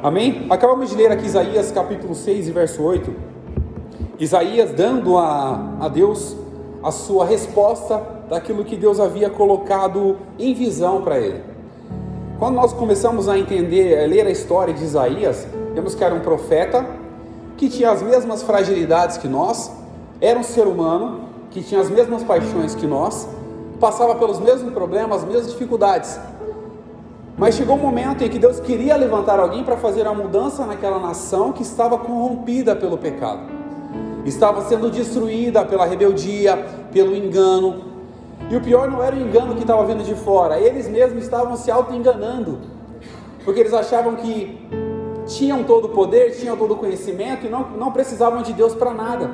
Amém? Acabamos de ler aqui Isaías capítulo 6 e verso 8. Isaías dando a Deus a sua resposta daquilo que Deus havia colocado em visão para ele. Quando nós começamos a entender, a ler a história de Isaías, vemos que era um profeta que tinha as mesmas fragilidades que nós, era um ser humano que tinha as mesmas paixões que nós, passava pelos mesmos problemas, as mesmas dificuldades. Mas chegou um momento em que Deus queria levantar alguém para fazer a mudança naquela nação que estava corrompida pelo pecado, estava sendo destruída pela rebeldia, pelo engano. E o pior não era o engano que estava vindo de fora, eles mesmos estavam se auto-enganando, porque eles achavam que tinham todo o poder, tinham todo o conhecimento e não precisavam de Deus para nada.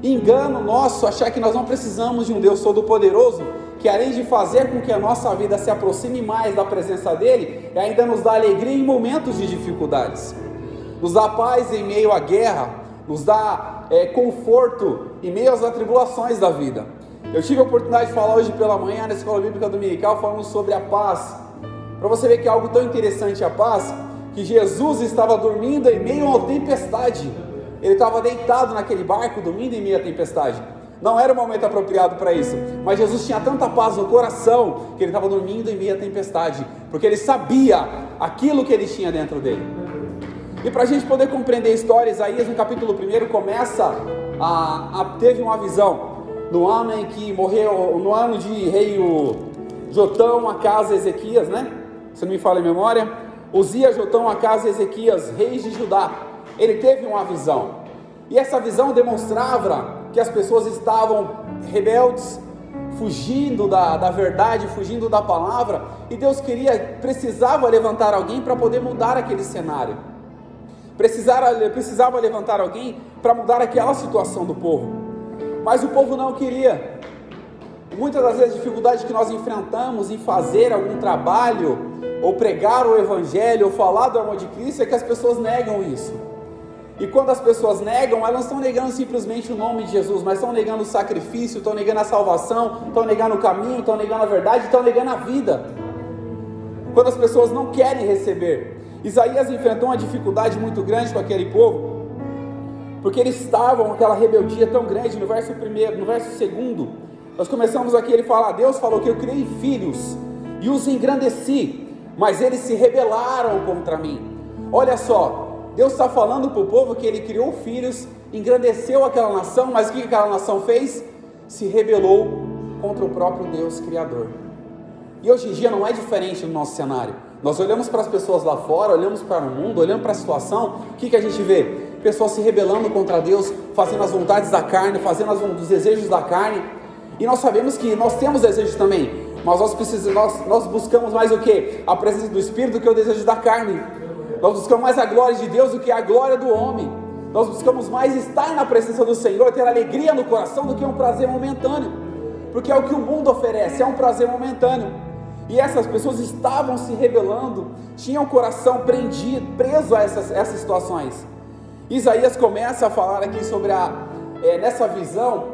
Engano nosso, achar que nós não precisamos de um Deus todo-poderoso, que além de fazer com que a nossa vida se aproxime mais da presença dele, ainda nos dá alegria em momentos de dificuldades, nos dá paz em meio à guerra, nos dá conforto em meio às atribulações da vida. Eu tive a oportunidade de falar hoje pela manhã na Escola Bíblica Dominical, falando sobre a paz, para você ver que é algo tão interessante a paz, que Jesus estava dormindo em meio a uma tempestade, ele estava deitado naquele barco, dormindo em meio à tempestade. Não era o momento apropriado para isso, mas Jesus tinha tanta paz no coração, que ele estava dormindo em meio à tempestade, porque ele sabia aquilo que ele tinha dentro dele. E para a gente poder compreender a história, Isaías no capítulo 1 começa teve uma visão, no ano em que morreu, no ano de rei Jotão, Acás e Ezequias, né? Se não me falha a memória, Uzias, Jotão, Acás e Ezequias, reis de Judá, ele teve uma visão, e essa visão demonstrava que as pessoas estavam rebeldes, fugindo da verdade, fugindo da palavra, e Deus precisava levantar alguém para poder mudar aquele cenário, precisava levantar alguém para mudar aquela situação do povo, mas o povo não queria. Muitas das vezes a dificuldade que nós enfrentamos em fazer algum trabalho, ou pregar o evangelho, ou falar do amor de Cristo, é que as pessoas negam isso. E quando as pessoas negam, elas não estão negando simplesmente o nome de Jesus, mas estão negando o sacrifício, estão negando a salvação, estão negando o caminho, estão negando a verdade, estão negando a vida. Quando as pessoas não querem receber, Isaías enfrentou uma dificuldade muito grande com aquele povo, porque eles estavam com aquela rebeldia tão grande. No verso 1, no verso 2, nós começamos aqui, ele fala: Deus falou que eu criei filhos e os engrandeci, mas eles se rebelaram contra mim. Olha só, Deus está falando para o povo que ele criou filhos, engrandeceu aquela nação, mas o que aquela nação fez? Se rebelou contra o próprio Deus Criador. E hoje em dia não é diferente no nosso cenário. Nós olhamos para as pessoas lá fora, olhamos para o mundo, olhamos para a situação, o que a gente vê? Pessoas se rebelando contra Deus, fazendo as vontades da carne, fazendo os desejos da carne, e nós sabemos que nós temos desejos também, mas nós buscamos mais o que? A presença do Espírito do que o desejo da carne. Nós buscamos mais a glória de Deus do que a glória do homem. Nós buscamos mais estar na presença do Senhor, ter alegria no coração do que um prazer momentâneo, porque é o que o mundo oferece, é um prazer momentâneo. E essas pessoas estavam se rebelando, tinham o coração preso a essas situações. Isaías começa a falar aqui sobre nessa visão,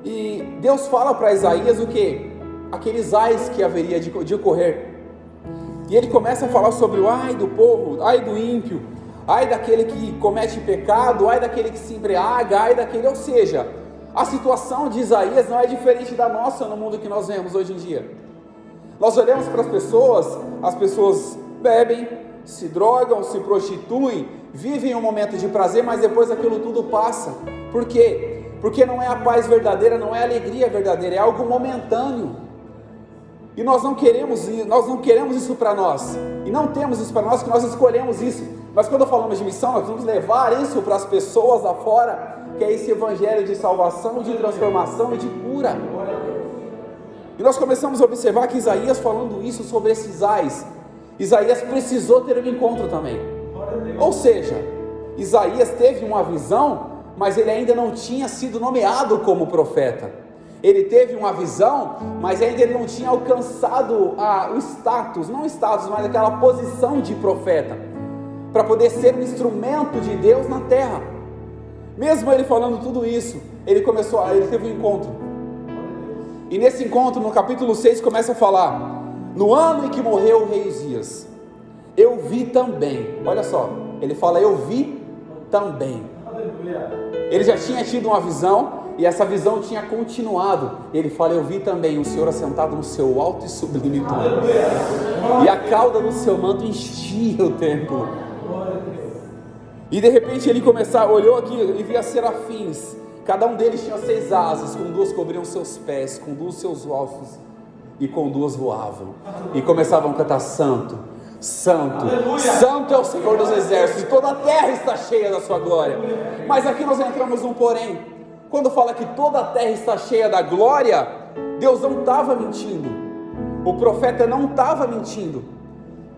e Deus fala para Isaías o que? Aqueles ais que haveria de ocorrer. E ele começa a falar sobre o ai do povo, ai do ímpio, ai daquele que comete pecado, ai daquele que se embriaga, ai daquele, ou seja, a situação de Isaías não é diferente da nossa no mundo que nós vemos hoje em dia. Nós olhamos para as pessoas bebem, se drogam, se prostituem, vivem um momento de prazer, mas depois aquilo tudo passa. Por quê? Porque não é a paz verdadeira, não é a alegria verdadeira, é algo momentâneo. E nós não queremos isso para nós, e não temos isso para nós, que nós escolhemos isso. Mas quando falamos de missão, nós vamos levar isso para as pessoas lá fora, que é esse evangelho de salvação, de transformação e de cura. E nós começamos a observar que Isaías, falando isso sobre esses ais, Isaías precisou ter um encontro também. Ou seja, Isaías teve uma visão, mas ele ainda não tinha sido nomeado como profeta. Ele teve uma visão, mas ainda ele não tinha alcançado o status, não status, mas aquela posição de profeta, para poder ser um instrumento de Deus na terra. Mesmo ele falando tudo isso, ele teve um encontro. E nesse encontro, no capítulo 6, começa a falar: no ano em que morreu o rei Uzias, eu vi também, olha só, Ele fala, eu vi também. Ele já tinha tido uma visão, e essa visão tinha continuado. Ele fala, eu vi também o Senhor assentado no seu alto e sublime trono, e a cauda do seu manto enchia o templo. E de repente ele olhou aqui e via serafins. Cada um deles tinha 6 asas, com 2 cobriam seus pés, com 2 seus ossos, e com 2 voavam. E começavam a cantar, santo, santo, santo é o Senhor dos exércitos, e toda a terra está cheia da sua glória. Mas aqui nós entramos num porém. Quando fala que toda a terra está cheia da glória, Deus não estava mentindo, o profeta não estava mentindo.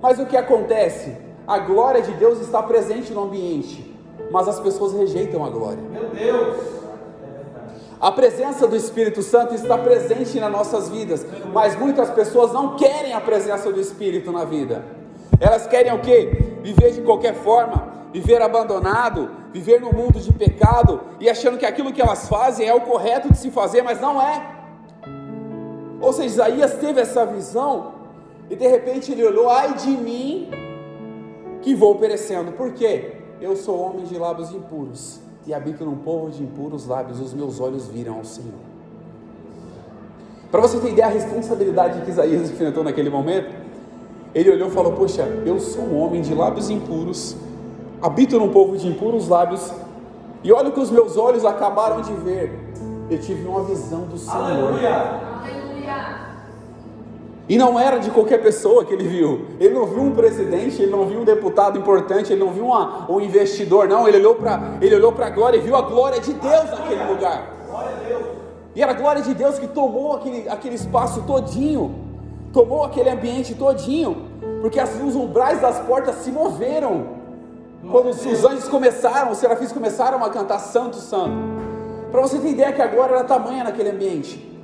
Mas o que acontece? A glória de Deus está presente no ambiente, mas as pessoas rejeitam a glória. Meu Deus! A presença do Espírito Santo está presente nas nossas vidas, mas muitas pessoas não querem a presença do Espírito na vida. Elas querem o quê? Viver de qualquer forma, viver abandonado, viver no mundo de pecado, e achando que aquilo que elas fazem é o correto de se fazer, mas não é. Ou seja, Isaías teve essa visão, e de repente ele olhou, ai de mim, que vou perecendo. Por quê? Eu sou homem de lábios impuros, e habito num povo de impuros lábios, os meus olhos viram ao Senhor. Para você ter ideia a responsabilidade que Isaías enfrentou naquele momento, ele olhou e falou, poxa, eu sou um homem de lábios impuros, habito num povo de impuros lábios, e olha o que os meus olhos acabaram de ver. Eu tive uma visão do Senhor. Aleluia! E não era de qualquer pessoa que ele viu. Ele não viu um presidente, ele não viu um deputado importante, ele não viu um investidor, não. Ele olhou para a glória e viu a glória de Deus naquele lugar. E era a glória de Deus que tomou aquele espaço todinho, tomou aquele ambiente todinho, porque os umbrais das portas se moveram. Quando os anjos começaram, os serafins começaram a cantar santo, santo. Para você ter ideia que a glória era tamanha naquele ambiente.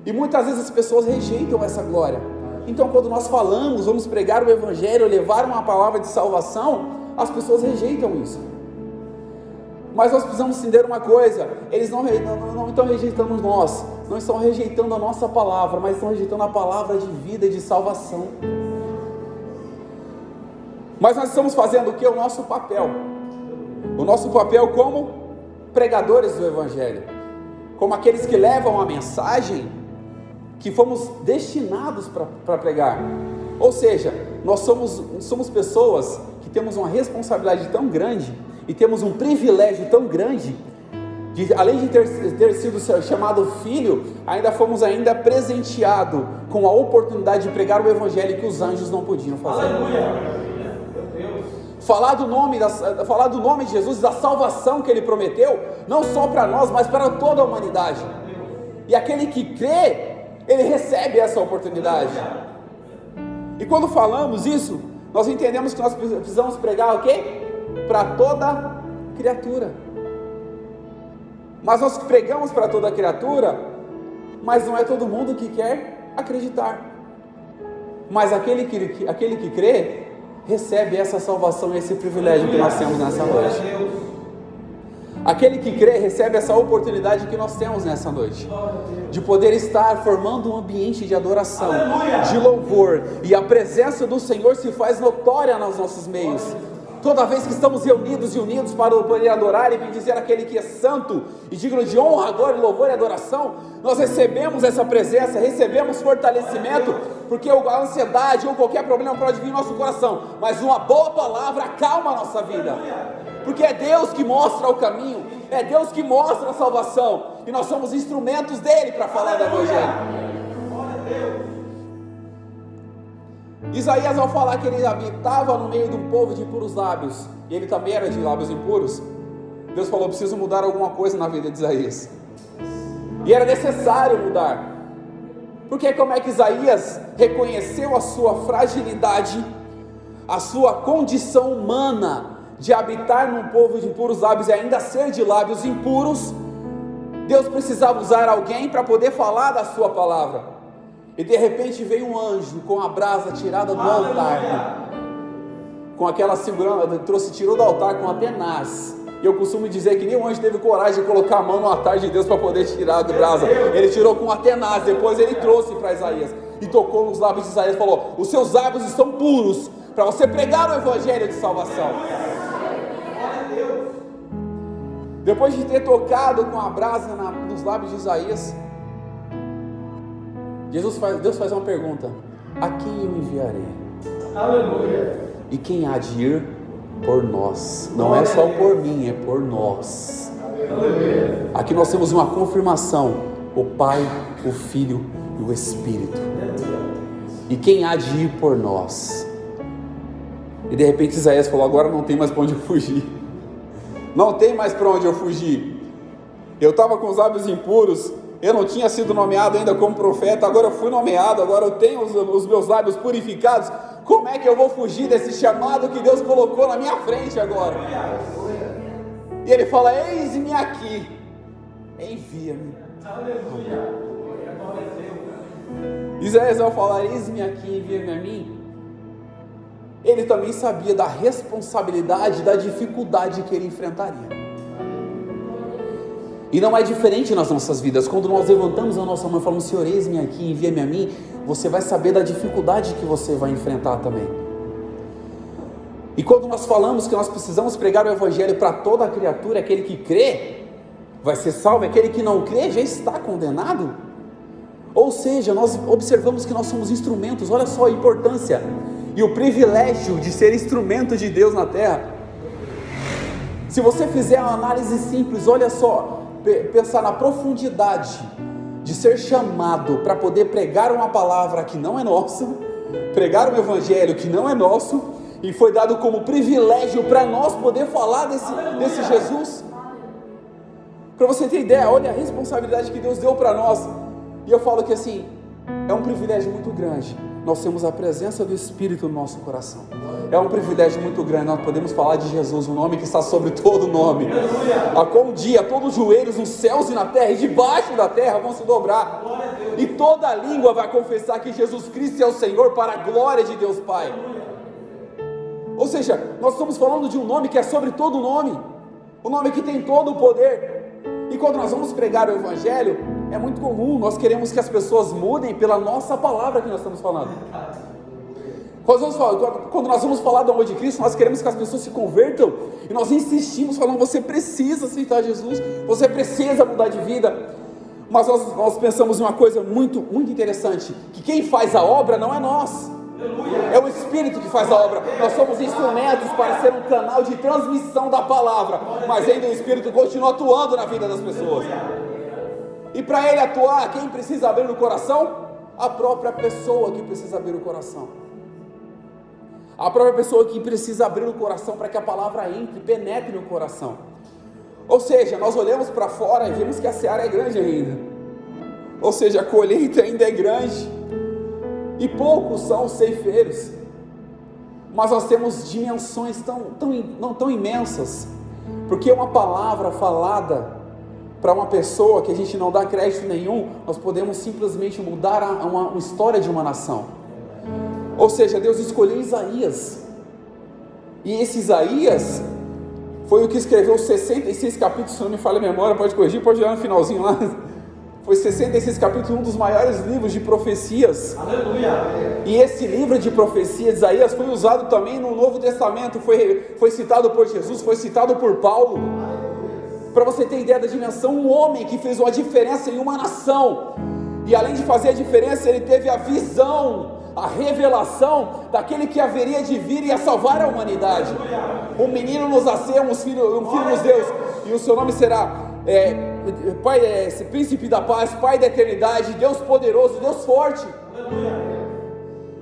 E muitas vezes as pessoas rejeitam essa glória. Então quando nós falamos, vamos pregar o evangelho, levar uma palavra de salvação, as pessoas rejeitam isso. Mas nós precisamos entender uma coisa, eles não estão rejeitando nós, não estão rejeitando a nossa palavra, mas estão rejeitando a palavra de vida e de salvação. Mas nós estamos fazendo o que? O nosso papel. O nosso papel como pregadores do evangelho, como aqueles que levam a mensagem que fomos destinados para pregar. Ou seja, nós somos pessoas que temos uma responsabilidade tão grande e temos um privilégio tão grande, de, além de ter sido chamado filho, ainda fomos presenteados com a oportunidade de pregar o evangelho que os anjos não podiam fazer. Aleluia. Falar do nome de Jesus, da salvação que Ele prometeu, não só para nós, mas para toda a humanidade. E aquele que crê, ele recebe essa oportunidade. E quando falamos isso, nós entendemos que nós precisamos pregar o quê? Para toda criatura. Mas nós pregamos para toda criatura, mas não é todo mundo que quer acreditar. Mas aquele que crê, recebe essa salvação e esse privilégio que nós temos nessa noite. Aquele que crê recebe essa oportunidade que nós temos nessa noite, de poder estar formando um ambiente de adoração, de louvor, e a presença do Senhor se faz notória nos nossos meios. Toda vez que estamos reunidos e unidos para poder adorar e bendizer aquele que é santo e digno de honra, glória, louvor e adoração, nós recebemos essa presença, recebemos fortalecimento, porque a ansiedade ou qualquer problema pode vir no nosso coração, mas uma boa palavra acalma a nossa vida, porque é Deus que mostra o caminho, é Deus que mostra a salvação, e nós somos instrumentos dele para falar do evangelho. Isaías, ao falar que ele habitava no meio de um povo de impuros lábios, e ele também era de lábios impuros, Deus falou, preciso mudar alguma coisa na vida de Isaías, e era necessário mudar, porque como é que Isaías reconheceu a sua fragilidade, a sua condição humana, de habitar num povo de impuros lábios e ainda ser de lábios impuros? Deus precisava usar alguém para poder falar da sua palavra, e de repente veio um anjo com a brasa tirada do altar, com aquela segurança, tirou do altar com a tenaz, e eu costumo dizer que nenhum anjo teve coragem de colocar a mão no altar de Deus para poder tirar da brasa, ele tirou com a tenaz, depois ele trouxe para Isaías, e tocou nos lábios de Isaías e falou, os seus lábios estão puros, para você pregar o evangelho de salvação. Depois de ter tocado com a brasa nos lábios de Isaías, Deus faz uma pergunta: a quem eu enviarei? Aleluia. E quem há de ir por nós? Não é só por mim, é por nós. Aleluia. Aqui nós temos uma confirmação: o Pai, o Filho e o Espírito. E quem há de ir por nós? E de repente Isaías falou: agora não tem mais para onde eu fugir. Não tem mais para onde eu fugir. Eu estava com os lábios impuros, eu não tinha sido nomeado ainda como profeta, agora eu fui nomeado, agora eu tenho os meus lábios purificados. Como é que eu vou fugir desse chamado que Deus colocou na minha frente agora? E ele fala: eis-me aqui, envia-me. Isaías ao falar: eis-me aqui, envia-me a mim, ele também sabia da responsabilidade, da dificuldade que ele enfrentaria. E não é diferente nas nossas vidas. Quando nós levantamos a nossa mão e falamos: Senhor, eis-me aqui, envia-me a mim, você vai saber da dificuldade que você vai enfrentar também. E quando nós falamos que nós precisamos pregar o Evangelho para toda a criatura, aquele que crê vai ser salvo, aquele que não crê já está condenado. Ou seja, nós observamos que nós somos instrumentos. Olha só a importância e o privilégio de ser instrumento de Deus na terra. Se você fizer uma análise simples, olha só, pensar na profundidade de ser chamado para poder pregar uma palavra que não é nossa, pregar um evangelho que não é nosso, e foi dado como privilégio para nós poder falar desse Jesus. Para você ter ideia, olha a responsabilidade que Deus deu para nós. E eu falo que assim, é um privilégio muito grande nós temos a presença do Espírito no nosso coração. É um privilégio muito grande nós podemos falar de Jesus, o nome que está sobre todo nome. A qual um dia todos os joelhos nos céus e na terra e debaixo da terra vão se dobrar, e toda língua vai confessar que Jesus Cristo é o Senhor, para a glória de Deus Pai. Ou seja, nós estamos falando de um nome que é sobre todo nome, o nome que tem todo o poder. E quando nós vamos pregar o Evangelho, é muito comum, nós queremos que as pessoas mudem pela nossa palavra que nós estamos falando. Quando nós vamos falar do amor de Cristo, nós queremos que as pessoas se convertam, e nós insistimos falando: você precisa aceitar Jesus, você precisa mudar de vida. Mas nós pensamos em uma coisa muito, muito interessante, que quem faz a obra não é nós, é o Espírito que faz a obra. Nós somos instrumentos para ser um canal de transmissão da palavra, mas ainda o Espírito continua atuando na vida das pessoas. E para ele atuar, quem precisa abrir o coração? A própria pessoa que precisa abrir o coração. A própria pessoa que precisa abrir o coração para que a palavra entre, penetre no coração. Ou seja, nós olhamos para fora e vemos que a seara é grande ainda. Ou seja, a colheita ainda é grande, e poucos são os ceifeiros. Mas nós temos dimensões tão imensas, porque uma palavra falada para uma pessoa que a gente não dá crédito nenhum, nós podemos simplesmente mudar uma história de uma nação. Ou seja, Deus escolheu Isaías, e esse Isaías foi o que escreveu 66 capítulos, se não me falha a memória, pode corrigir, pode olhar no finalzinho lá. Foi 66 capítulos, um dos maiores livros de profecias. Aleluia. E esse livro de profecias de Isaías foi usado também no Novo Testamento, foi citado por Jesus, foi citado por Paulo. Para você ter ideia da dimensão, um homem que fez uma diferença em uma nação, e além de fazer a diferença, ele teve a visão, a revelação daquele que haveria de vir e a salvar a humanidade. Um menino nos nasceu, um filho nos deu, e o seu nome será Pai, Príncipe da Paz, Pai da Eternidade, Deus poderoso, Deus forte.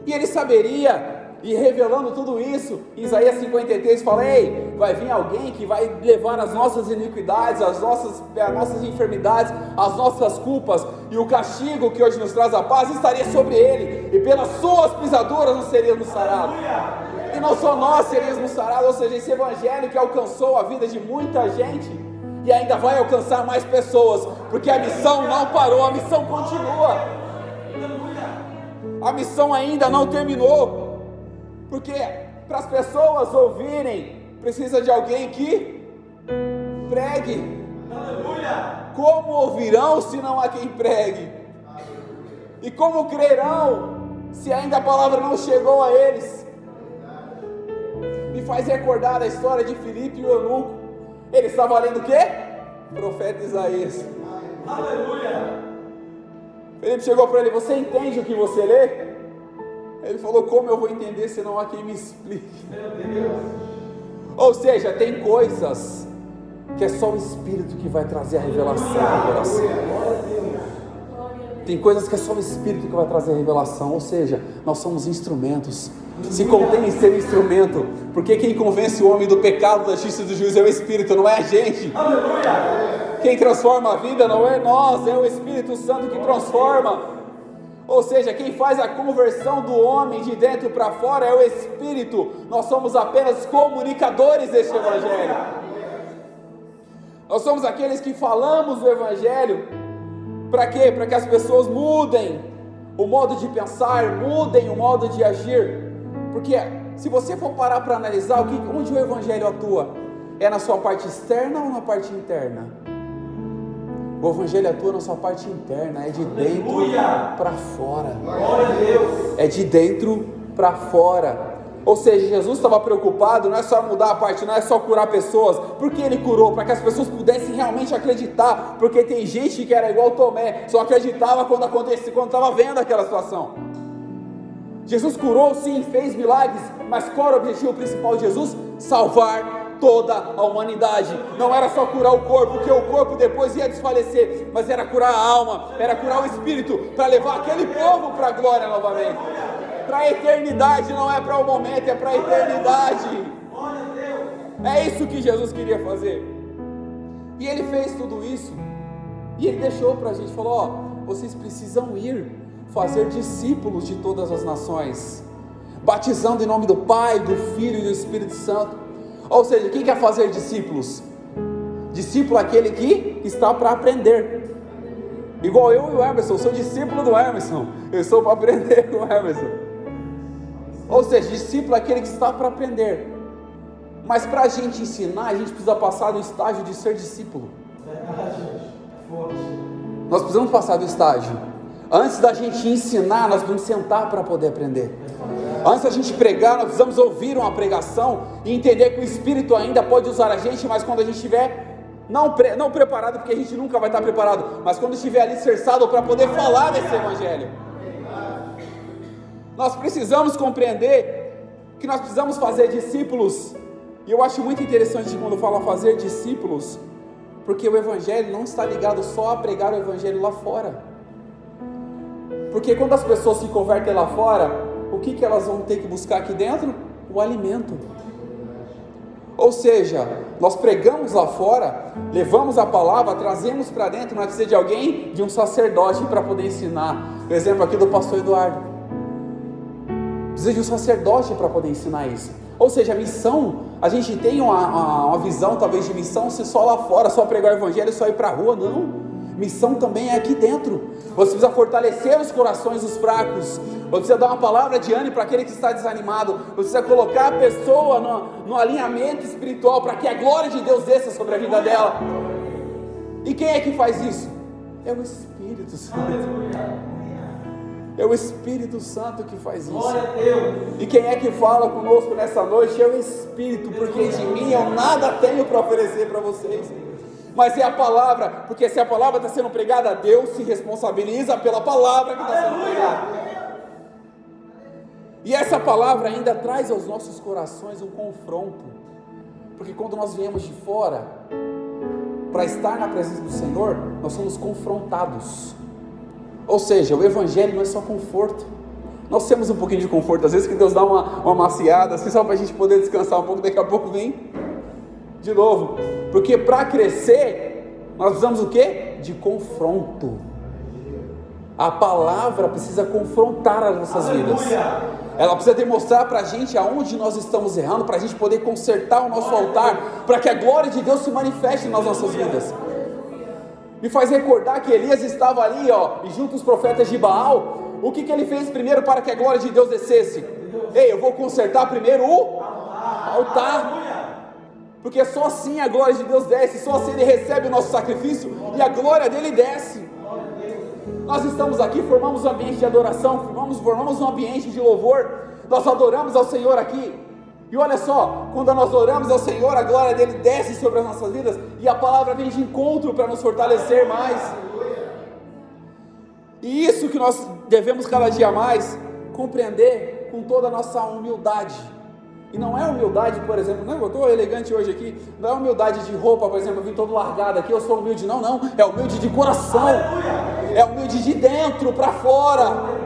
E ele saberia, e revelando tudo isso, em Isaías 53 fala: ei, vai vir alguém que vai levar as nossas iniquidades, as nossas enfermidades, as nossas culpas, e o castigo que hoje nos traz a paz estaria sobre ele, e pelas suas pisaduras nós seríamos sarados. E não só nós seríamos sarados, ou seja, esse evangelho que alcançou a vida de muita gente, e ainda vai alcançar mais pessoas, porque a missão não parou, a missão continua. A missão ainda não terminou. Porque para as pessoas ouvirem, precisa de alguém que pregue. Aleluia. Como ouvirão se não há quem pregue? E como crerão se ainda a palavra não chegou a eles? Me faz recordar a história de Filipe e o eunuco. Ele estava lendo o quê? Profeta Isaías. Aleluia. Filipe chegou para ele: você entende o que você lê? Ele falou: como eu vou entender se não há quem me explique? Meu Deus. Ou seja, tem coisas que é só o Espírito que vai trazer a revelação no coração. Tem coisas que é só o Espírito que vai trazer a revelação. Ou seja, nós somos instrumentos. Se contém em ser instrumento, porque quem convence o homem do pecado, da justiça e do juízo é o Espírito, não é a gente. Aleluia. Quem transforma a vida não é nós, é o Espírito Santo que transforma. Ou seja, quem faz a conversão do homem de dentro para fora é o Espírito. Nós somos apenas comunicadores deste Evangelho. Nós somos aqueles que falamos o Evangelho. Para quê? Para que as pessoas mudem o modo de pensar, mudem o modo de agir. Porque se você for parar para analisar onde o Evangelho atua, é na sua parte externa ou na parte interna? O Evangelho atua na sua parte interna, é de dentro para fora. Glória a Deus. É de dentro para fora. Ou seja, Jesus estava preocupado, não é só mudar a parte, não é só curar pessoas. Por que Ele curou? Para que as pessoas pudessem realmente acreditar. Porque tem gente que era igual Tomé, só acreditava quando acontecia, quando estava vendo aquela situação. Jesus curou, sim, fez milagres, mas qual era o objetivo principal de Jesus? Salvar toda a humanidade. Não era só curar o corpo, porque o corpo depois ia desfalecer, mas era curar a alma, era curar o espírito, para levar aquele povo para a glória novamente, para a eternidade. Não é para o momento, é para a eternidade. É isso que Jesus queria fazer, e Ele fez tudo isso, e Ele deixou para a gente, falou: ó, vocês precisam ir fazer discípulos de todas as nações, batizando em nome do Pai, do Filho e do Espírito Santo. Ou seja, quem quer fazer discípulos? Discípulo é aquele que está para aprender. Igual eu e o Emerson, eu sou discípulo do Emerson, eu estou para aprender com o Emerson. Ou seja, discípulo é aquele que está para aprender. Mas para a gente ensinar, a gente precisa passar do estágio de ser discípulo. Nós precisamos passar do estágio. Antes da gente ensinar, nós vamos sentar para poder aprender. Antes da gente pregar, nós precisamos ouvir uma pregação e entender que o Espírito ainda pode usar a gente, mas quando a gente estiver não preparado, porque a gente nunca vai estar preparado, mas quando estiver alicerçado para poder falar desse Evangelho. Nós precisamos compreender que nós precisamos fazer discípulos. E eu acho muito interessante quando fala fazer discípulos, porque o Evangelho não está ligado só a pregar o Evangelho lá fora. Porque quando as pessoas se convertem lá fora, o que elas vão ter que buscar aqui dentro? O alimento. Ou seja, nós pregamos lá fora, levamos a palavra, trazemos para dentro, mas precisa de alguém, de um sacerdote para poder ensinar. O exemplo aqui do pastor Eduardo. Precisa de um sacerdote para poder ensinar isso. Ou seja, a missão, a gente tem uma visão talvez de missão ser só lá fora, só pregar o Evangelho, só ir para a rua. Não. Missão também é aqui dentro. Você precisa fortalecer os corações dos fracos. Você precisa dar uma palavra de ânimo para aquele que está desanimado. Você precisa colocar a pessoa no alinhamento espiritual para que a glória de Deus desça sobre a vida dela. E quem é que faz isso? É o Espírito Santo. É o Espírito Santo que faz isso. E quem é que fala conosco nessa noite? É o Espírito, porque de mim eu nada tenho para oferecer para vocês. Mas é a palavra, porque se a palavra está sendo pregada, Deus se responsabiliza pela palavra que está sendo pregada. E essa palavra ainda traz aos nossos corações um confronto, porque quando nós viemos de fora, para estar na presença do Senhor, nós somos confrontados. Ou seja, o Evangelho não é só conforto. Nós temos um pouquinho de conforto, às vezes que Deus dá uma maciada, assim, só para a gente poder descansar um pouco, daqui a pouco vem de novo, porque para crescer, nós precisamos o quê? De confronto. A palavra precisa confrontar as nossas vidas. Ela precisa demonstrar para a gente aonde nós estamos errando, para a gente poder consertar o nosso altar, para que a glória de Deus se manifeste nas nossas vidas. Me faz recordar que Elias estava ali, e junto os profetas de Baal, o que ele fez primeiro para que a glória de Deus descesse? Ei, eu vou consertar primeiro o altar. Porque só assim a glória de Deus desce, só assim Ele recebe o nosso sacrifício e a glória dele desce. Nós estamos aqui, formamos um ambiente de adoração, formamos um ambiente de louvor, nós adoramos ao Senhor aqui. E olha só, quando nós oramos ao Senhor, a glória dele desce sobre as nossas vidas e a palavra vem de encontro para nos fortalecer mais. E isso que nós devemos cada dia mais compreender com toda a nossa humildade. E não é humildade, por exemplo, não, eu estou elegante hoje aqui, não é humildade de roupa, por exemplo, eu vim todo largado aqui, eu sou humilde, não, é humilde de coração, é humilde de dentro para fora,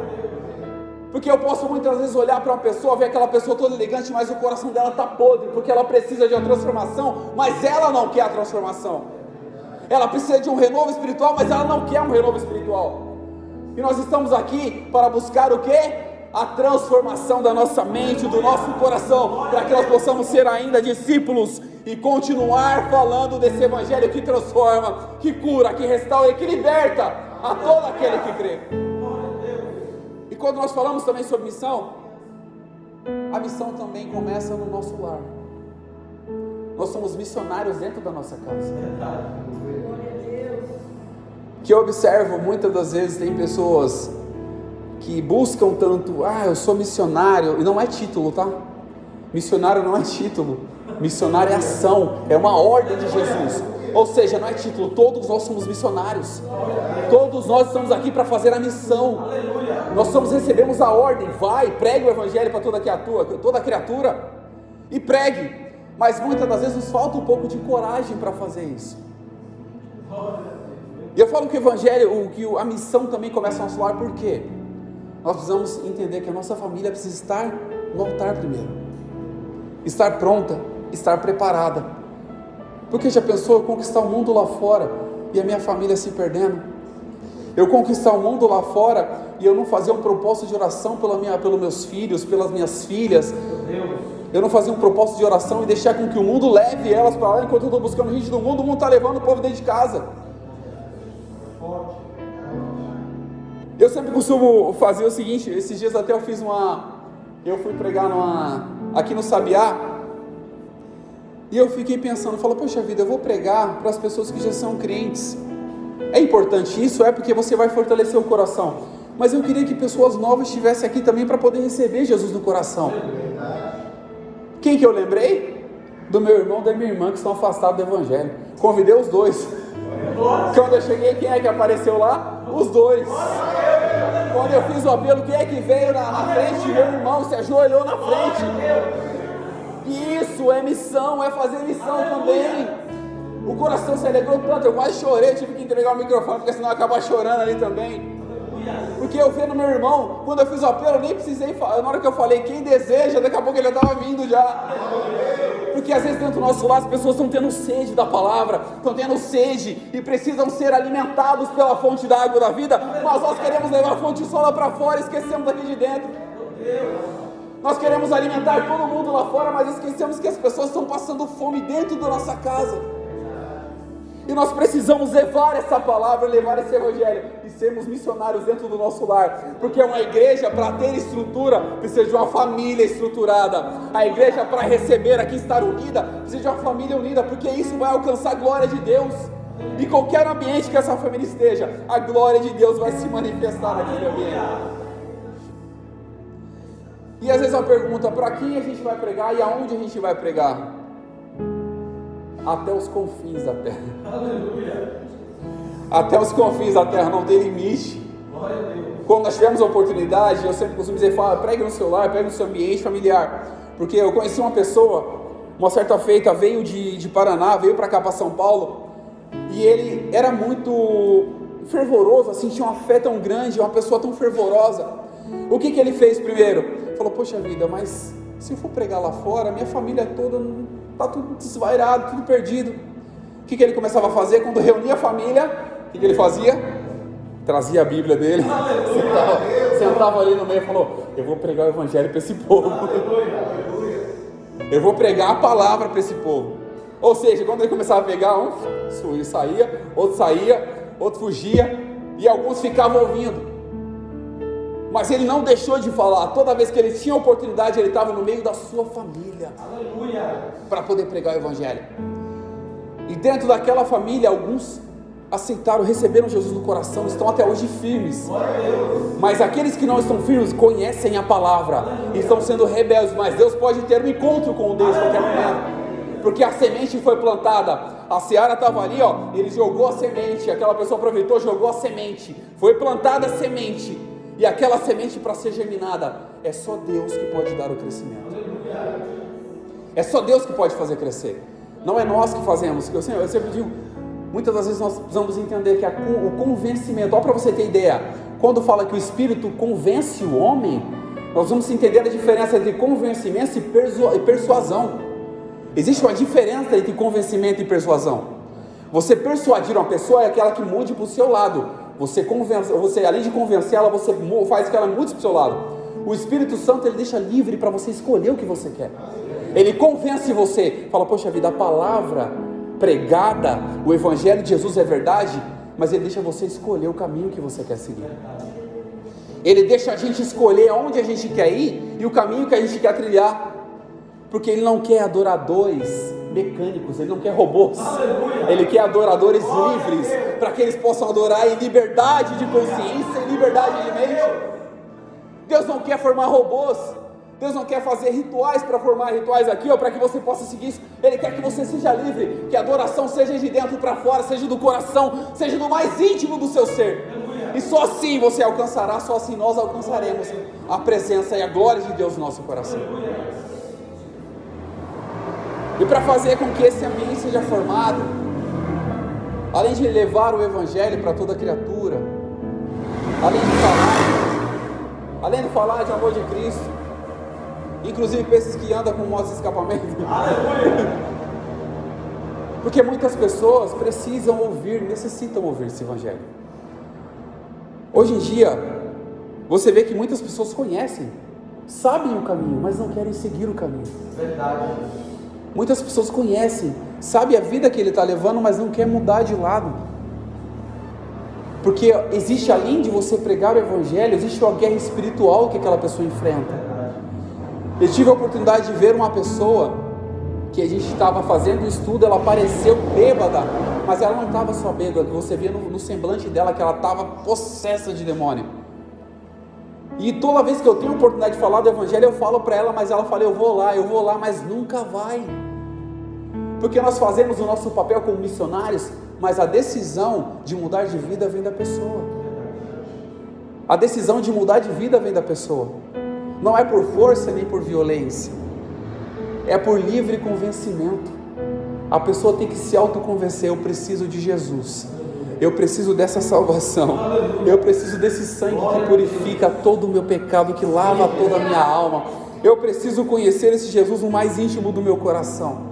porque eu posso muitas vezes olhar para uma pessoa, ver aquela pessoa toda elegante, mas o coração dela está podre, porque ela precisa de uma transformação, mas ela não quer a transformação, ela precisa de um renovo espiritual, mas ela não quer um renovo espiritual, e nós estamos aqui para buscar o quê? A transformação da nossa mente, do nosso coração, para que nós possamos ser ainda discípulos e continuar falando desse evangelho que transforma, que cura, que restaura e que liberta a todo aquele que crê. E quando nós falamos também sobre missão, a missão também começa no nosso lar. Nós somos missionários dentro da nossa casa. Que eu observo muitas das vezes tem pessoas que buscam tanto, eu sou missionário, e não é título, tá? Missionário não é título, missionário é ação, é uma ordem de Jesus, ou seja, não é título, todos nós somos missionários, todos nós estamos aqui para fazer a missão, nós recebemos a ordem, vai, pregue o evangelho para toda criatura, e pregue, mas muitas das vezes nos falta um pouco de coragem para fazer isso. E eu falo que o evangelho, a missão também começa no nosso lar, por quê? Nós precisamos entender que a nossa família precisa estar no altar primeiro, estar pronta, estar preparada, porque já pensou eu conquistar o mundo lá fora e a minha família se perdendo, eu conquistar o mundo lá fora e eu não fazer um propósito de oração pelos meus filhos, pelas minhas filhas, eu não fazer um propósito de oração e deixar com que o mundo leve elas para lá, enquanto eu estou buscando gente do mundo, o mundo está levando o povo dentro de casa. Eu sempre costumo fazer o seguinte, esses dias até eu fui pregar aqui no Sabiá, e eu fiquei pensando, poxa vida, eu vou pregar para as pessoas que já são crentes, é importante isso, porque você vai fortalecer o coração, mas eu queria que pessoas novas estivessem aqui também para poder receber Jesus no coração. Quem que eu lembrei? Do meu irmão e da minha irmã que estão afastados do evangelho, convidei os dois, quando eu cheguei, quem é que apareceu lá? Os dois. Quando eu fiz o apelo, quem é que veio na frente? Meu irmão se ajoelhou na frente. E isso é missão, é fazer missão também. O coração se alegrou tanto, eu quase chorei, tive que entregar o microfone, porque senão eu ia acabar chorando ali também. Porque eu vendo meu irmão, quando eu fiz o apelo, eu nem precisei falar, na hora que eu falei, quem deseja, daqui a pouco ele já estava vindo já. Porque às vezes dentro do nosso lar as pessoas estão tendo sede da palavra, estão tendo sede e precisam ser alimentados pela fonte da água da vida, mas nós queremos levar a fonte só lá para fora e esquecemos daqui de dentro. Nós queremos alimentar todo mundo lá fora, mas esquecemos que as pessoas estão passando fome dentro da nossa casa. E nós precisamos levar essa palavra, levar esse evangelho e sermos missionários dentro do nosso lar, porque uma igreja, para ter estrutura, precisa de uma família estruturada. A igreja, para receber aqui, estar unida, precisa de uma família unida, porque isso vai alcançar a glória de Deus. Em qualquer ambiente que essa família esteja, a glória de Deus vai se manifestar naquele ambiente. E às vezes a pergunta, para quem a gente vai pregar e aonde a gente vai pregar? Até os confins da terra. Aleluia. Até os confins da terra, não tem limite. Quando nós tivemos a oportunidade, eu sempre costumo dizer, pregue no seu lar, pregue no seu ambiente familiar, porque eu conheci uma pessoa, uma certa feita, veio de Paraná, veio para cá, para São Paulo, e ele era muito fervoroso, assim, tinha uma fé tão grande, uma pessoa tão fervorosa. O que ele fez primeiro? Falou, poxa vida, mas se eu for pregar lá fora, minha família toda está tudo desvairado, tudo perdido. O que ele começava a fazer? Quando reunia a família, o que ele fazia? Trazia a Bíblia dele, sentava ali no meio e falou, eu vou pregar o evangelho para esse povo, eu vou pregar a palavra para esse povo. Ou seja, quando ele começava a pegar, um saía, outro fugia, e alguns ficavam ouvindo. Mas ele não deixou de falar. Toda vez que ele tinha oportunidade, ele estava no meio da sua família, para poder pregar o evangelho. E dentro daquela família, alguns aceitaram, receberam Jesus no coração, estão até hoje firmes. Mas aqueles que não estão firmes conhecem a palavra e estão sendo rebeldes. Mas Deus pode ter um encontro com Deus em qualquer momento, porque a semente foi plantada. A seara estava ali, ó, ele jogou a semente, aquela pessoa aproveitou, jogou a semente, foi plantada a semente, e aquela semente, para ser germinada, é só Deus que pode dar o crescimento. É só Deus que pode fazer crescer, não é nós que fazemos. Eu sempre digo, muitas das vezes nós precisamos entender que o convencimento, ó, para você ter ideia, quando fala que o Espírito convence o homem, nós vamos entender a diferença entre convencimento e persuasão. Existe uma diferença entre convencimento e persuasão. Você persuadir uma pessoa é aquela que mude para o seu lado. Você, além de convencê-la, você faz que ela mude para o seu lado. O Espírito Santo, ele deixa livre para você escolher o que você quer. Ele convence você, fala, poxa vida, a palavra pregada, o Evangelho de Jesus é verdade, mas ele deixa você escolher o caminho que você quer seguir. Ele deixa a gente escolher aonde a gente quer ir e o caminho que a gente quer trilhar. Porque ele não quer adoradores mecânicos, ele não quer robôs. Aleluia. Ele quer adoradores livres, para que eles possam adorar em liberdade de consciência, em liberdade de mente. Deus não quer formar robôs, Deus não quer fazer rituais para formar rituais aqui, para que você possa seguir isso. Ele quer que você seja livre, que a adoração seja de dentro para fora, seja do coração, seja do mais íntimo do seu ser. E só assim você alcançará, só assim nós alcançaremos a presença e a glória de Deus no nosso coração. E para fazer com que esse ambiente seja formado, além de levar o Evangelho para toda criatura, além de falar de amor de Cristo, inclusive para esses que andam com moto de escapamento, porque muitas pessoas precisam ouvir, necessitam ouvir esse Evangelho. Hoje em dia, você vê que muitas pessoas conhecem, sabem o caminho, mas não querem seguir o caminho. Verdade. Muitas pessoas conhecem, sabem a vida que ele está levando, mas não quer mudar de lado. Porque existe, além de você pregar o Evangelho, existe uma guerra espiritual que aquela pessoa enfrenta. Eu tive a oportunidade de ver uma pessoa que a gente estava fazendo um estudo, ela apareceu bêbada, mas ela não estava só bêbada, você via no semblante dela que ela estava possessa de demônio. E toda vez que eu tenho a oportunidade de falar do Evangelho, eu falo para ela, mas ela fala, eu vou lá, mas nunca vai. Porque nós fazemos o nosso papel como missionários, mas a decisão de mudar de vida vem da pessoa. A decisão de mudar de vida vem da pessoa. Não é por força nem por violência, é por livre convencimento. A pessoa tem que se autoconvencer, eu preciso de Jesus. Eu preciso dessa salvação, eu preciso desse sangue que purifica todo o meu pecado, que lava toda a minha alma. Eu preciso conhecer esse Jesus no mais íntimo do meu coração.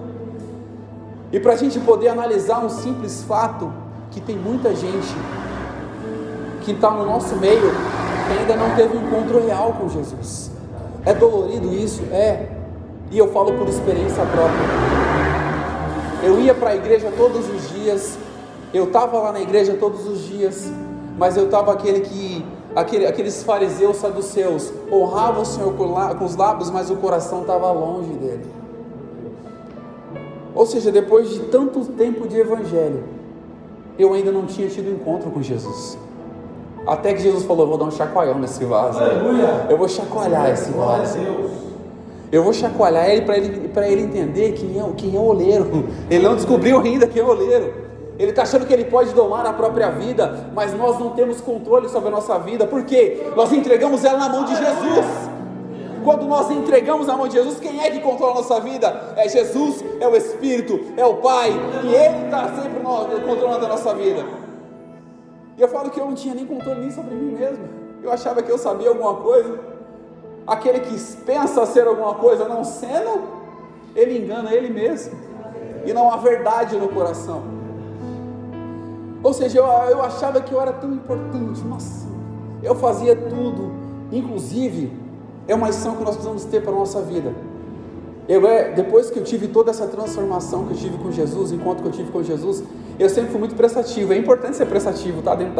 E para a gente poder analisar um simples fato, que tem muita gente que está no nosso meio, que ainda não teve um encontro real com Jesus. É dolorido isso? É. E eu falo por experiência própria. Eu ia para a igreja todos os dias, eu estava lá na igreja todos os dias, mas eu estava aqueles fariseus saduceus, honravam o Senhor com os lábios, mas o coração estava longe dele. Ou seja, depois de tanto tempo de evangelho, eu ainda não tinha tido encontro com Jesus. Até que Jesus falou, eu vou dar um chacoalhão nesse vaso. Aleluia. Eu vou chacoalhar esse vaso. Eu vou chacoalhar ele para ele entender quem é o oleiro. Ele não descobriu ainda quem é o oleiro. Ele está achando que ele pode domar a própria vida, mas nós não temos controle sobre a nossa vida. Por quê? Nós entregamos ela na mão de Jesus. Quando nós entregamos na mão de Jesus, quem é que controla a nossa vida? É Jesus, é o Espírito, é o Pai, e Ele está sempre controlando a nossa vida. E eu falo que eu não tinha nem controle nem sobre mim mesmo. Eu achava que eu sabia alguma coisa. Aquele que pensa ser alguma coisa não sendo, ele engana ele mesmo. E não há verdade no coração. Ou seja, eu achava que eu era tão importante. Nossa, eu fazia tudo. Inclusive, é uma lição que nós precisamos ter para a nossa vida. Depois que eu tive toda essa transformação que eu tive com Jesus, enquanto que eu tive com Jesus, eu sempre fui muito prestativo. É importante ser prestativo, tá? Dentro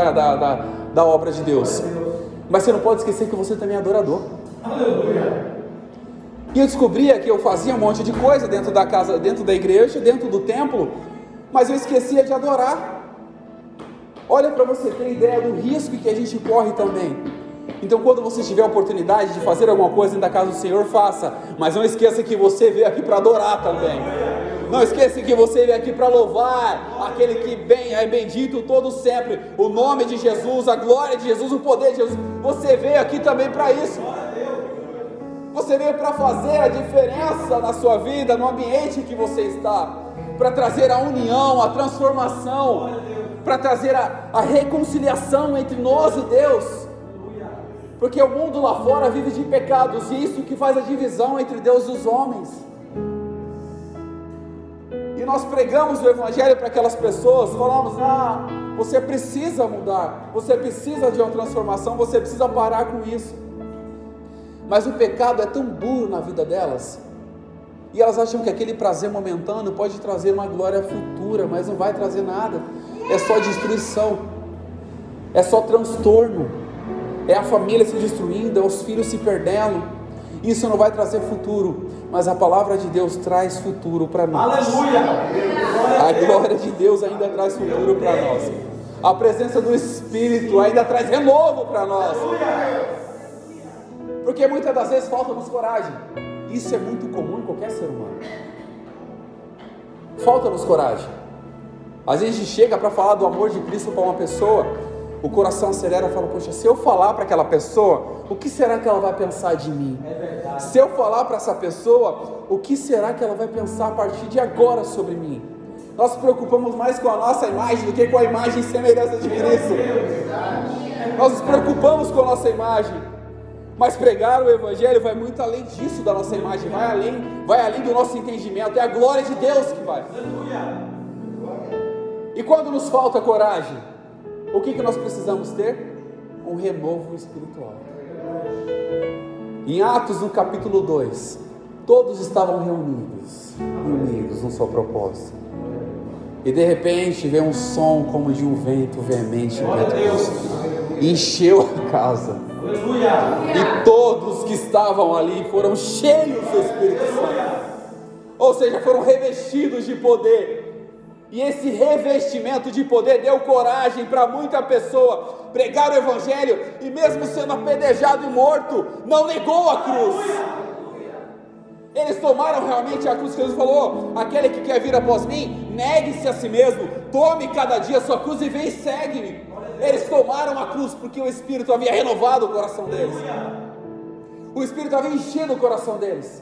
da obra de Deus. Mas você não pode esquecer que você também é adorador. Aleluia. E eu descobria que eu fazia um monte de coisa dentro da casa, dentro da igreja, dentro do templo, mas eu esquecia de adorar. Olha para você ter ideia do risco que a gente corre também. Então, quando você tiver a oportunidade de fazer alguma coisa dentro da casa do Senhor, faça. Mas não esqueça que você veio aqui para adorar também. Não esqueça que você veio aqui para louvar aquele que é bendito todo sempre. O nome de Jesus, a glória de Jesus, o poder de Jesus. Você veio aqui também para isso. Você veio para fazer a diferença na sua vida, no ambiente que você está. Para trazer a união, a transformação. Para trazer a reconciliação entre nós e Deus. Porque o mundo lá fora vive de pecados, e isso que faz a divisão entre Deus e os homens. E nós pregamos o Evangelho para aquelas pessoas, falamos: você precisa mudar, você precisa de uma transformação, você precisa parar com isso. Mas o pecado é tão duro na vida delas, e elas acham que aquele prazer momentâneo pode trazer uma glória futura, mas não vai trazer nada, é só destruição, é só transtorno. É a família se destruindo, é os filhos se perdendo. Isso não vai trazer futuro, mas a palavra de Deus traz futuro para nós. Aleluia! A glória de Deus ainda traz futuro para nós. A presença do Espírito ainda traz renovo para nós. Porque muitas das vezes falta-nos coragem. Isso é muito comum em qualquer ser humano. Falta-nos coragem. Às vezes a gente chega para falar do amor de Cristo para uma pessoa, o coração acelera e fala: poxa, se eu falar para aquela pessoa, o que será que ela vai pensar de mim? Se eu falar para essa pessoa, o que será que ela vai pensar a partir de agora sobre mim? Nós nos preocupamos mais com a nossa imagem do que com a imagem e semelhança de Cristo. Nós nos preocupamos com a nossa imagem, mas pregar o Evangelho vai muito além disso, da nossa imagem, vai além do nosso entendimento. É a glória de Deus que vai. E quando nos falta coragem, o que nós precisamos ter? Um renovo espiritual. Em Atos, no capítulo 2, todos estavam unidos num só propósito. E de repente veio um som como de um vento veemente, encheu a casa. E todos que estavam ali foram cheios do Espírito Santo. Ou seja, foram revestidos de poder. E esse revestimento de poder deu coragem para muita pessoa pregar o Evangelho, e mesmo sendo apedrejado e morto, não negou a cruz. Eles tomaram realmente a cruz que Jesus falou: aquele que quer vir após mim, negue-se a si mesmo, tome cada dia a sua cruz e vem e segue-me. Eles tomaram a cruz porque o Espírito havia renovado o coração deles. O Espírito havia enchido o coração deles.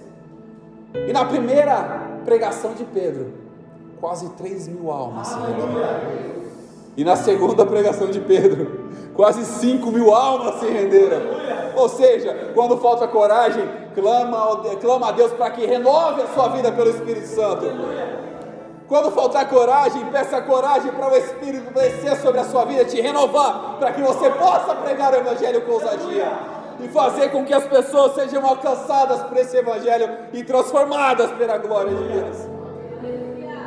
E na primeira pregação de Pedro, quase 3.000 almas se renderam. E na segunda pregação de Pedro, quase 5.000 almas se renderam. Ou seja, quando falta coragem, clama a Deus para que renove a sua vida pelo Espírito Santo. Quando faltar coragem, peça coragem para o Espírito descer sobre a sua vida, te renovar, para que você possa pregar o Evangelho com ousadia e fazer com que as pessoas sejam alcançadas por esse Evangelho e transformadas pela glória de Deus.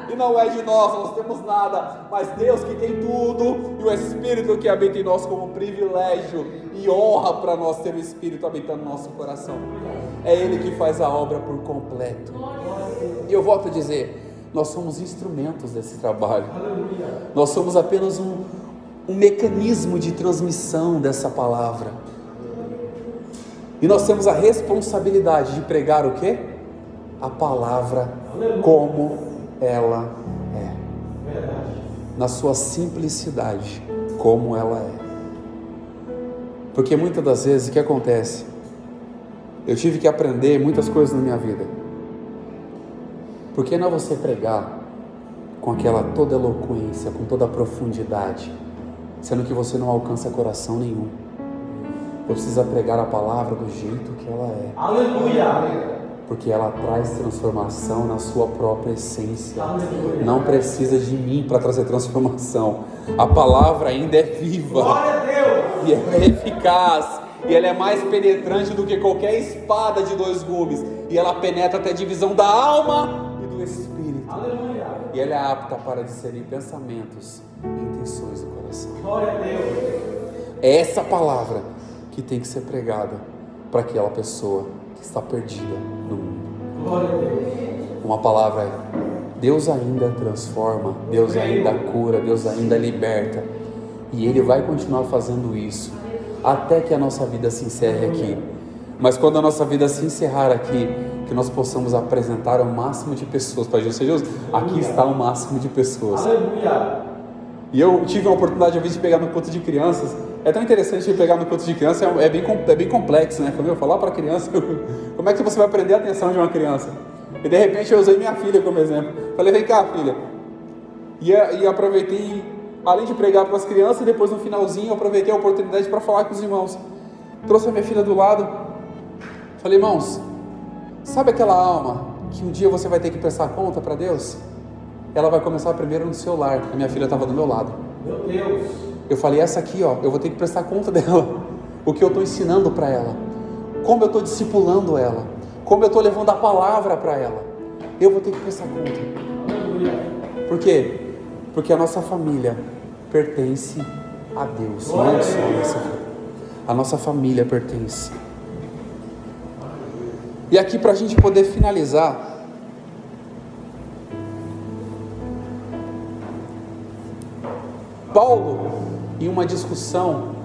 E não é de nós temos nada, mas Deus que tem tudo, e o Espírito que habita em nós como privilégio e honra para nós ter o Espírito habitando no nosso coração. É Ele que faz a obra por completo. E eu volto a dizer, nós somos instrumentos desse trabalho. Nós somos apenas um mecanismo de transmissão dessa palavra. E nós temos a responsabilidade de pregar o quê? A palavra como ela é, na sua simplicidade, como ela é. Porque muitas das vezes o que acontece? Eu tive que aprender muitas coisas na minha vida. Por que não você pregar com aquela toda eloquência, com toda a profundidade, sendo que você não alcança coração nenhum? Você precisa pregar a palavra do jeito que ela é. Aleluia! Porque ela traz transformação na sua própria essência. Não precisa de mim para trazer transformação. A palavra ainda é viva. Glória a Deus! E ela é eficaz. E ela é mais penetrante do que qualquer espada de 2 gumes. E ela penetra até a divisão da alma e do espírito. Aleluia! E ela é apta para discernir pensamentos e intenções do coração. Glória a Deus! É essa palavra que tem que ser pregada para aquela pessoa que está perdida no mundo. Glória a Deus! Uma palavra é: Deus ainda transforma, Deus ainda cura, Deus ainda liberta. E Ele vai continuar fazendo isso até que a nossa vida se encerre aqui. Mas quando a nossa vida se encerrar aqui, que nós possamos apresentar o máximo de pessoas para Jesus. Jesus, aqui está o máximo de pessoas. Aleluia. E eu tive a oportunidade de pegar no culto de crianças. É tão interessante pegar no culto de criança, é bem complexo, né? Falar para criança, como é que você vai prender a atenção de uma criança? E de repente eu usei minha filha como exemplo. Falei, vem cá, filha. E aproveitei, além de pregar para as crianças, depois no finalzinho eu aproveitei a oportunidade para falar com os irmãos. Trouxe a minha filha do lado. Falei, irmãos, sabe aquela alma que um dia você vai ter que prestar conta para Deus? Ela vai começar primeiro no seu lar. A minha filha estava do meu lado. Meu Deus. Eu falei, essa aqui, ó, eu vou ter que prestar conta dela. O que eu estou ensinando para ela. Como eu estou discipulando ela. Como eu estou levando a palavra para ela. Eu vou ter que prestar conta. Aleluia. Por quê? Porque a nossa família pertence a Deus. Não só a nossa família. A nossa família pertence. E aqui para a gente poder finalizar, Paulo, em uma discussão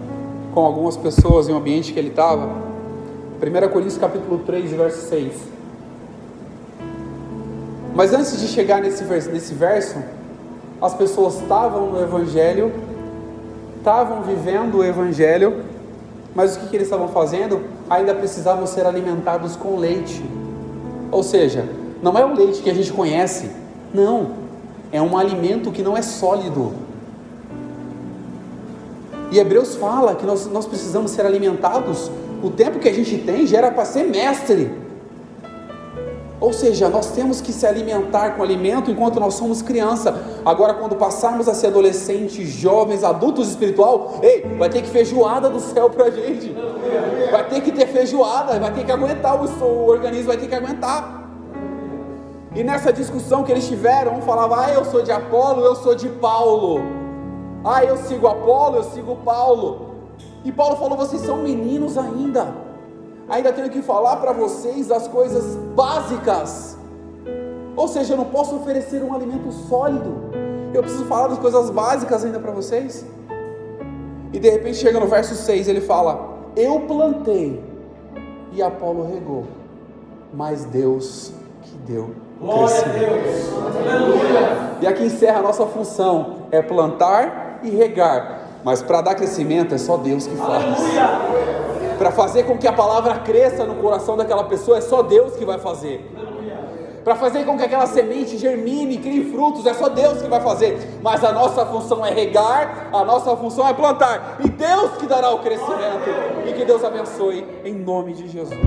com algumas pessoas em um ambiente que ele estava, 1 Coríntios capítulo 3, verso 6. Mas antes de chegar nesse verso, as pessoas estavam no Evangelho, estavam vivendo o Evangelho, mas o que eles estavam fazendo? Ainda precisavam ser alimentados com leite. Ou seja, não é o leite que a gente conhece, não, é um alimento que não é sólido. E Hebreus fala que nós precisamos ser alimentados. O tempo que a gente tem já era para ser mestre. Ou seja, nós temos que se alimentar com alimento enquanto nós somos criança. Agora, quando passarmos a ser adolescentes, jovens, adultos espiritual, vai ter que feijoada do céu para a gente. Vai ter que ter feijoada, vai ter que aguentar, o organismo vai ter que aguentar. E nessa discussão que eles tiveram, um falava, eu sou de Apolo, eu sou de Paulo. Eu sigo Apolo, eu sigo Paulo. E Paulo falou, vocês são meninos ainda tenho que falar para vocês as coisas básicas. Ou seja, eu não posso oferecer um alimento sólido, eu preciso falar das coisas básicas ainda para vocês. E de repente chega no verso 6, ele fala, eu plantei e Apolo regou, mas Deus que deu crescimento. E aqui encerra a nossa função, é plantar e regar, mas para dar crescimento é só Deus que faz. Para fazer com que a palavra cresça no coração daquela pessoa é só Deus que vai fazer. Para fazer com que aquela semente germine, crie frutos, é só Deus que vai fazer. Mas a nossa função é regar, a nossa função é plantar, e Deus que dará o crescimento. E que Deus abençoe em nome de Jesus.